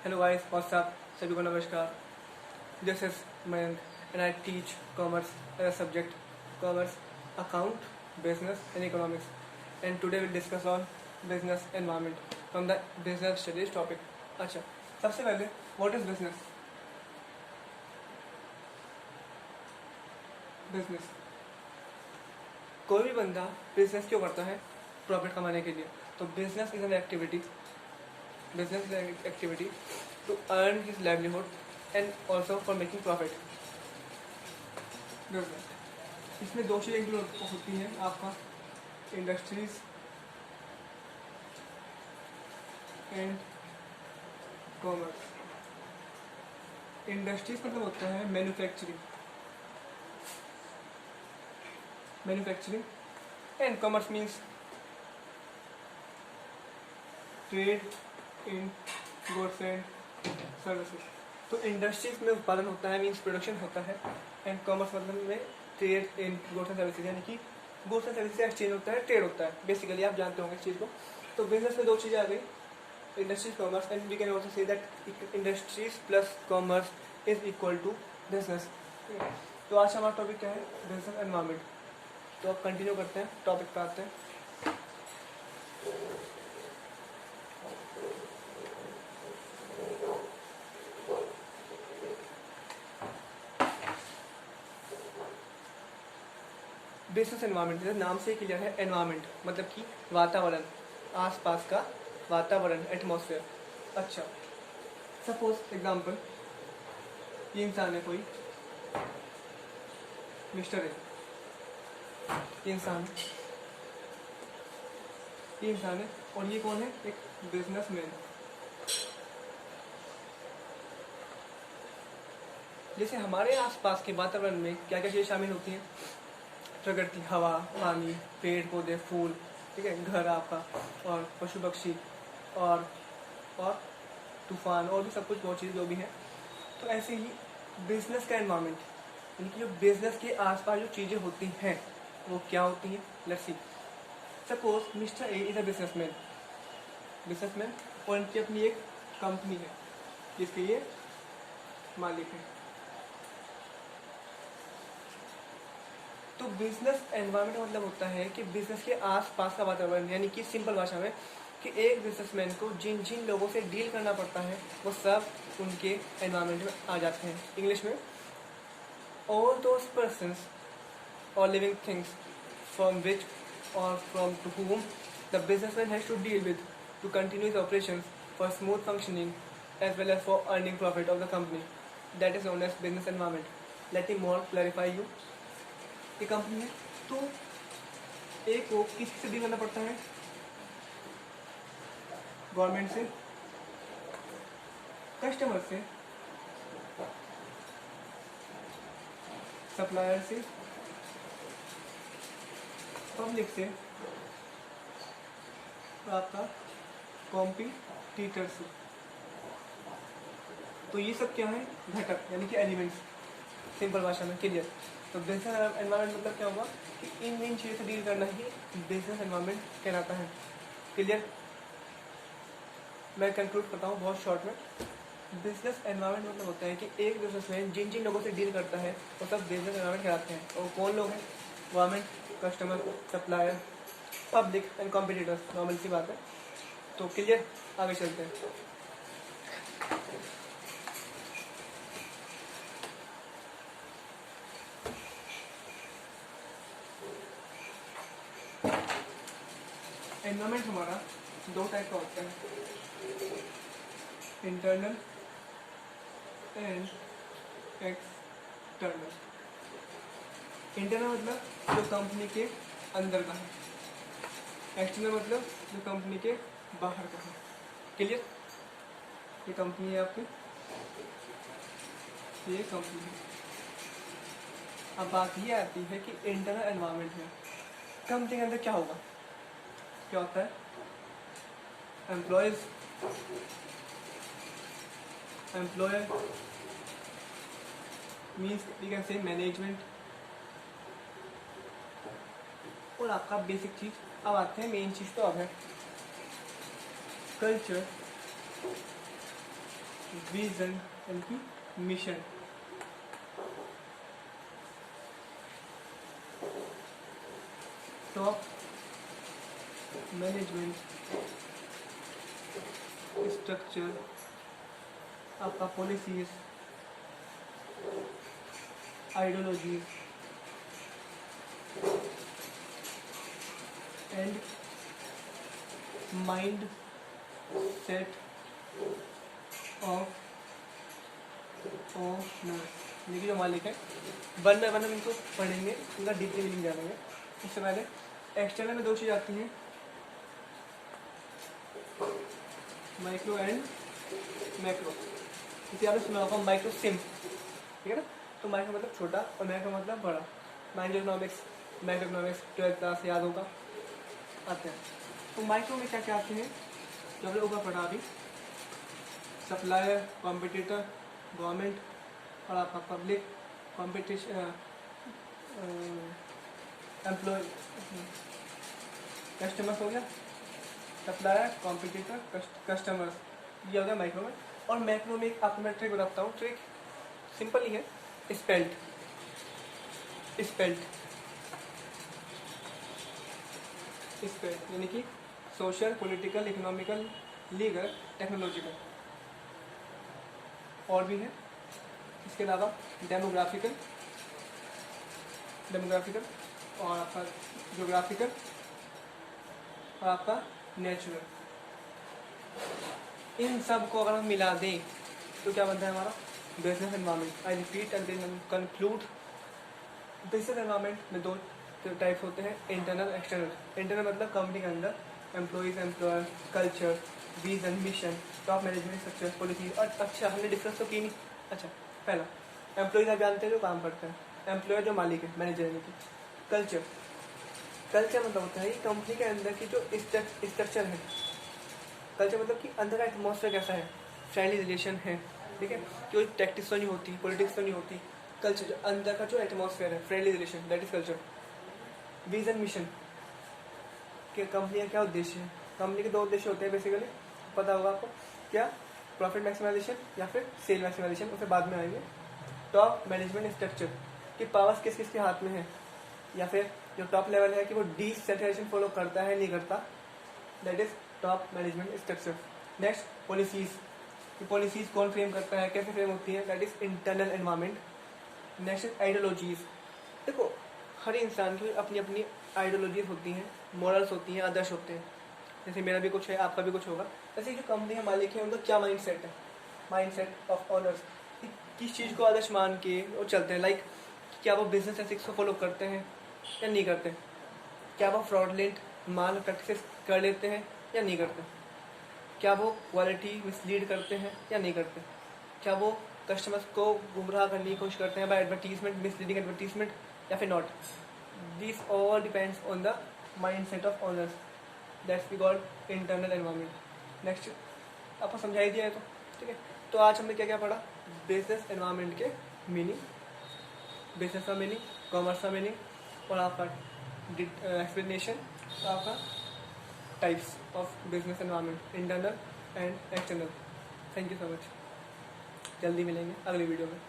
Hello guys, what's up? सभी को नमस्कार. This is Mayank and I teach commerce as a subject. Commerce, account, business and economics. And today we'll discuss on business environment from the business studies topic. अच्छा, सबसे पहले what is business? Business. कोई भी बंदा business क्यों करता है? Profit कमाने के लिए. तो business is an activity. Business is an activity to earn his livelihood and also for making profit. Business. इसमें दो चीज़ें इंक्लूड होती हैं आपका इंडस्ट्रीज एंड कॉमर्स. इंडस्ट्रीज मतलब होता है manufacturing and commerce means trade in goods and services. तो इंडस्ट्रीज में उत्पादन होता है मीन्स प्रोडक्शन होता है एंड कॉमर्स मतलब में trade in goods and services यानी कि गुड्स एंड सर्विसेज एक्सचेंज होता है, ट्रेड होता है. बेसिकली आप जानते होंगे इस चीज़ को. तो बिजनेस में दो चीज़ें आ गई, industries commerce and we can also say that industries plus commerce is equal to business. तो आज हमारा टॉपिक क्या है? Business environment. तो अब कंटिन्यू करते हैं, टॉपिक पे आते हैं. बिजनेस एनवायरनमेंट जैसे नाम से ही क्लियर है, एनवायरनमेंट मतलब कि वातावरण, आसपास का वातावरण, एटमॉस्फेयर. अच्छा, सपोज एग्जांपल ये इंसान है, कोई मिस्टर है, ये इंसान है और ये कौन है? एक बिजनेसमैन. जैसे हमारे आसपास के वातावरण में क्या क्या चीज़ें शामिल होती हैं? प्रकृति, हवा, पानी, पेड़ पौधे, फूल, ठीक है, घर आपका और पशु पक्षी और तूफान और भी सब कुछ बहुत चीज़ जो भी है. तो ऐसे ही बिजनेस का एनवायरनमेंट यानी कि जो बिजनेस के आसपास जो चीज़ें होती हैं वो क्या होती हैं? Let's see. Suppose mister A is a businessman और इनकी अपनी एक कंपनी है जिसके ये मालिक हैं. तो बिजनेस एनवायरनमेंट मतलब होता है कि बिजनेस के आसपास का वातावरण यानी कि सिंपल भाषा में कि एक बिजनेसमैन को जिन जिन लोगों से डील करना पड़ता है वो सब उनके एनवायरनमेंट में आ जाते हैं. इंग्लिश में ऑल दोज पर्सन्स और लिविंग थिंग्स फ्रॉम विच और from to whom the businessman has to deal with to continue his operations for smooth functioning as well as for earning profit of the company. That is known as business environment. Let me more clarify you. ये company है तो एक को किससे deal करना पड़ता है? Government से, कस्टमर से, सप्लायर से, पब्लिक से, आपका कॉम्पिटिटर से. तो ये सब क्या है? घटक यानी कि एलिमेंट्स. सिंपल भाषा में क्लियर. तो बिजनेस एनवायरनमेंट मतलब क्या होगा कि इन चीज़ों से डील करना ही बिजनेस एनवायरनमेंट कहलाता है. क्लियर. मैं कंक्लूड करता हूँ बहुत शॉर्ट में. बिजनेस एनवायरनमेंट मतलब होता है कि एक बिजनेसमैन जिन जिन लोगों से डील करता है वो सब बिजनेस एनवायरनमेंट कहलाते हैं. और कौन लोग हैं? Government, customer, supplier, public and competitors. Normal सी बात है. तो क्लियर, आगे चलते हैं. एनवायरनमेंट हमारा दो टाइप का होता है, इंटरनल एंड एक्सटर्नल. इंटरनल मतलब जो कंपनी के अंदर का है, एक्सटर्नल मतलब जो कंपनी के बाहर का है. क्लियर. ये कंपनी है आपकी, ये कंपनी है. अब बात ये आती है कि इंटरनल एनवायरनमेंट में कंपनी के अंदर क्या होगा? क्या होता है? Employer means we can say management और आपका बेसिक चीज. अब आते हैं मेन चीज. तो अब है कल्चर विजन यानी कि मिशन, टॉप मैनेजमेंट स्ट्रक्चर, आपका policies, ideology and mind set of owner, देखिए जो मालिक है। वन बाय वन हम इनको पढ़ेंगे, इनका डीपली मीनिंग जानेंगे। इससे पहले एक्सटर्नल में दो चीज़ आती हैं, माइक्रो एंड मैक्रो। इसे आपने सुना होगा माइक्रो सिम, ठीक है ना। तो माइक्रो मतलब छोटा और मैक्रो मतलब बड़ा। Micro economics, macro economics 12th class याद होगा, आते हैं। तो माइक्रो में क्या क्या आते हैं जो हमने ऊपर पढ़ा अभी, सप्लायर, कॉम्पिटिटर, गवर्नमेंट और आपका पब्लिक, कॉम्पिटिशन, एम्प्लॉय, कस्टमर्स हो गया, सप्लायर, कॉम्पिटिटर, कस्टमर्स, ये हो गया माइक्रो में। और मैक्रो में आपको मैं ट्रिक बताता हूँ, ट्रिक सिंपल ही है, स्पेल्ट स्पेल्ट स्पेल्ट यानी कि social, political, economical, legal, technological, और भी है इसके अलावा डेमोग्राफिकल और आपका ज्योग्राफिकल और आपका नेचुरल। इन सब को अगर हम मिला दें तो क्या बनता है हमारा business environment. I repeat and then conclude. Business environment में दो टाइप्स होते हैं, इंटरनल, एक्सटर्नल। इंटरनल मतलब कंपनी के अंदर employees, employer, culture, vision, mission, top management structure, policy. और अच्छा हमने डिस्कस तो की नहीं। अच्छा, पहला एम्प्लॉइज आप जानते हैं जो काम करते हैं, एम्प्लॉयर जो मालिक है, मैनेजर यानी कि। कल्चर मतलब होता है कंपनी के अंदर की जो स्ट्रक्चर है। कल्चर मतलब कि अंदर का एटमॉस्फेयर कैसा है, फ्रेंडली रिलेशन है, ठीक है, कोई टैक्टिक्स तो नहीं होती, पॉलिटिक्स तो नहीं होती। कल्चर जो अंदर का जो एटमॉस्फेयर है, friendly relation, that is culture. Vision, mission कि कंपनी का क्या उद्देश्य है। कंपनी के दो उद्देश्य होते हैं बेसिकली, पता होगा आपको, क्या, प्रॉफिट मैक्सिमाइजेशन या फिर सेल मैक्सिमाइजेशन, उसे बाद में आएंगे। टॉप मैनेजमेंट स्ट्रक्चर कि पावर्स किस किस के हाथ में है, या फिर जो टॉप लेवल है कि वो डिसेंट्रलाइजेशन फॉलो करता है नहीं करता, that is top management structure. Next policies, कि पॉलिसीज कौन फ्रेम करता है, कैसे फ्रेम होती है, that is internal environment. Next ideologies, देखो हर इंसान की अपनी अपनी आइडियोलॉजीज होती हैं, मॉरल्स होती हैं, आदर्श होते हैं। जैसे मेरा भी कुछ है, आपका भी कुछ होगा। जैसे जो कंपनी के मालिक है उनका क्या माइंड सेट है, माइंड सेट ऑफ ऑनर्स, किस चीज़ को आदर्श मान के वो चलते हैं। लाइक क्या वो बिजनेस एथिक्स को फॉलो करते हैं या नहीं करते, क्या वो फ्रॉडलेंट माल प्रैक्टिस कर लेते हैं या नहीं करते, क्या वो क्वालिटी मिसलीड करते हैं या नहीं करते, क्या वो कस्टमर्स को गुमराह करने की कोशिश करते हैं बाय एडवर्टीजमेंट, मिसलीडिंग एडवर्टीजमेंट, या फिर not. This all depends on the mind set of owners, that's we called internal environment. Next आपको समझाई दिया है तो ठीक है। तो आज हमने क्या क्या पढ़ा, बिजनेस एनवायरनमेंट के मीनिंग, बिजनेस का मीनिंग, कॉमर्स का मीनिंग और आपका एक्सप्लेनेशन, आपका types of business environment, internal and external. Thank you so much, जल्दी मिलेंगे अगली वीडियो में।